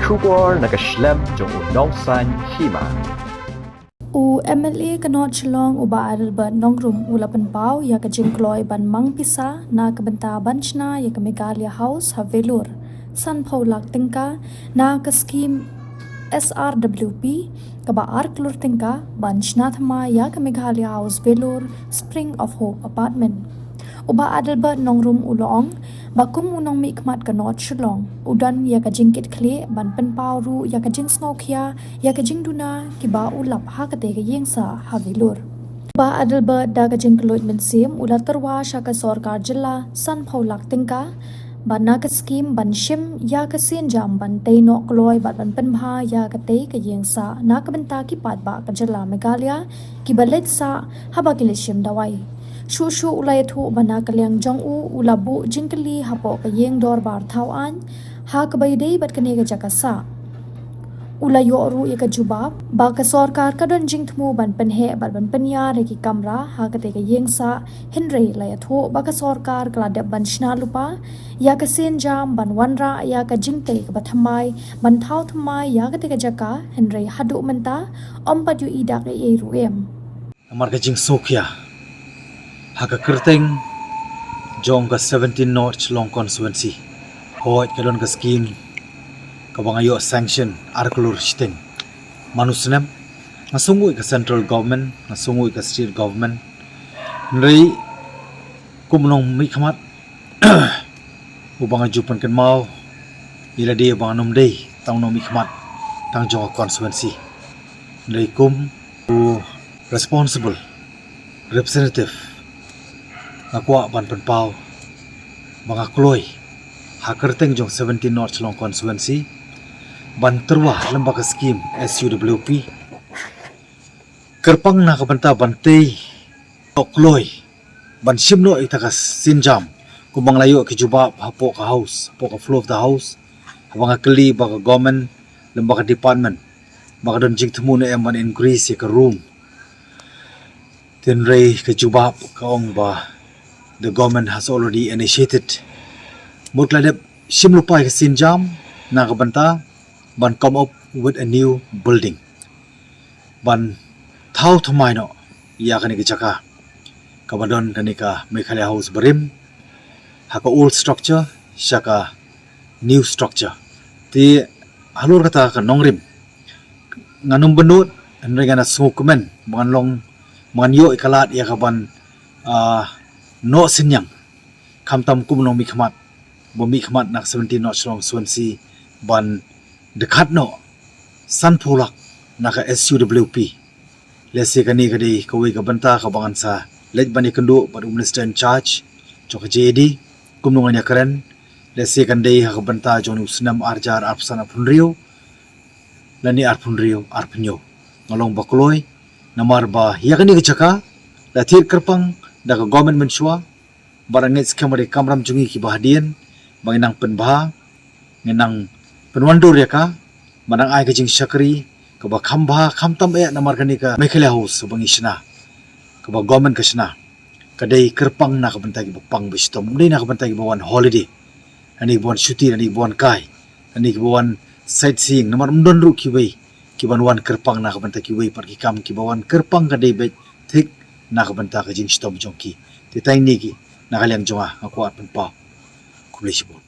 Shubor nakaslem jong unongsan Hima. U MLA kanot chlong uba Adelbert nongrum ulapan pau ya kajingkloi ban mang pisa na kabenta ban Shna ya ka Meghalaya house ha Vellore san paulak tingka na ka scheme SRWP kaba arklur tingka ban Shna thama ya ka Meghalaya house Vellore Spring of Hope apartment. Uba Adelbert nongrum ulong bakum unong mikmat kanot chlong udan ya kajingkit kle ban pen pau ru ya kajing sngo Khia ya kajing duna kiba ulap ha kate ka yengsa ha Vellore. Ba Adelbert da kajing kloit mensim ula Tyrwa shaka Sorkar jilla san paulak tingka ban na ka scheme ban Shim ya ka sin jam ban tei no kloi ban pen bha ya ka tei ka yengsa na ka benta ki pat ba ka jilla Meghalaya ki balet sa haba ki Shim dawai Shushu ulai thu bana kalyang jong u ulabu jingkali hapo ka yeng dor bar thau an ha ka bai dei bat kane ga jakasa ulayo ru ka jubab ba ka Sorkar ka don jing thmu ban pen he ban pen ya re ki kamra ha ka te ka yeng sa hinre lai thu ba ka Sorkar kala de ban Shna lupa ya ka sen jam ban wanra ya ka jingte ka bathamai ban thau thmai ya ka te ka jaka hinre hadu menta ompat yu idak e ru em amar ka jing Khia haka kerteng jong ka 17 North Long Constituency hoit ka don ka scheme ka bangayo sanction arklur sting manusnem nasungui ka central government nasungui ka state government nrei kumnong mi khamat ubanga jupan kan mau ila dia bang nom dei tang no mi khamat tang jong constituency nrei kum responsible representative ngakwa ban pen pau banga kloi hakerteng jong 17 North Long Constituency ban Tyrwa lembaga scheme SUWP kerpang na kabanta bantei kloi ban simno itakas sinjam kumang layo ki jubab hapo ka house hapo ka floor of the house banga kli baga government lembaga department baga don jing temu na ban increase ka room tenrei ka jubab ka ong ba the government has already initiated mutladep simlupai ka sinjam na kabanta ban come up with a new building ban thau thumai no ya kani ka jaka kabadon kani ka Meghalaya house barim haka old structure shaka new structure ti halur kata ka nongrim nganum benut andrega na sukumen manlong manyo ikalat ya kaban no sinyang kamtam kumnong mikmat bo mikmat nak 17 North Long Constituency ban dekat no sanpulak naka SUWP lesi kani kadi kawi ka banta ka bangan sa lej bani kendu pada minister in charge joka JD kumnong anya keren lesi kandai ka banta jonu senam arjar arpsana punrio lani arpunrio arpunyo ngolong bakloi namar ba ya kani ka jaka lathir kerpang daga government mensua barangit skamari kamram jungi ki bahadian banginang penbah ngenang penwandur ya ka manang ai ka jing syakri ka ba khamba khamtam e namar kani ka Meghalaya house bangi Shna ka ba government ka Shna kadai kerpang na ka bantagi bapang bistom mudai na ka bantagi bawan holiday ani bawan syuti ani bawan kai ani bawan sightseeing namar mdon ru ki wei ki banwan kerpang na ka bantagi wei par ki kam ki bawan kerpang kadai bet thik nakabanta ka jing stop jongki titay niki nakalyang jonga ako at penpa kumlay sibon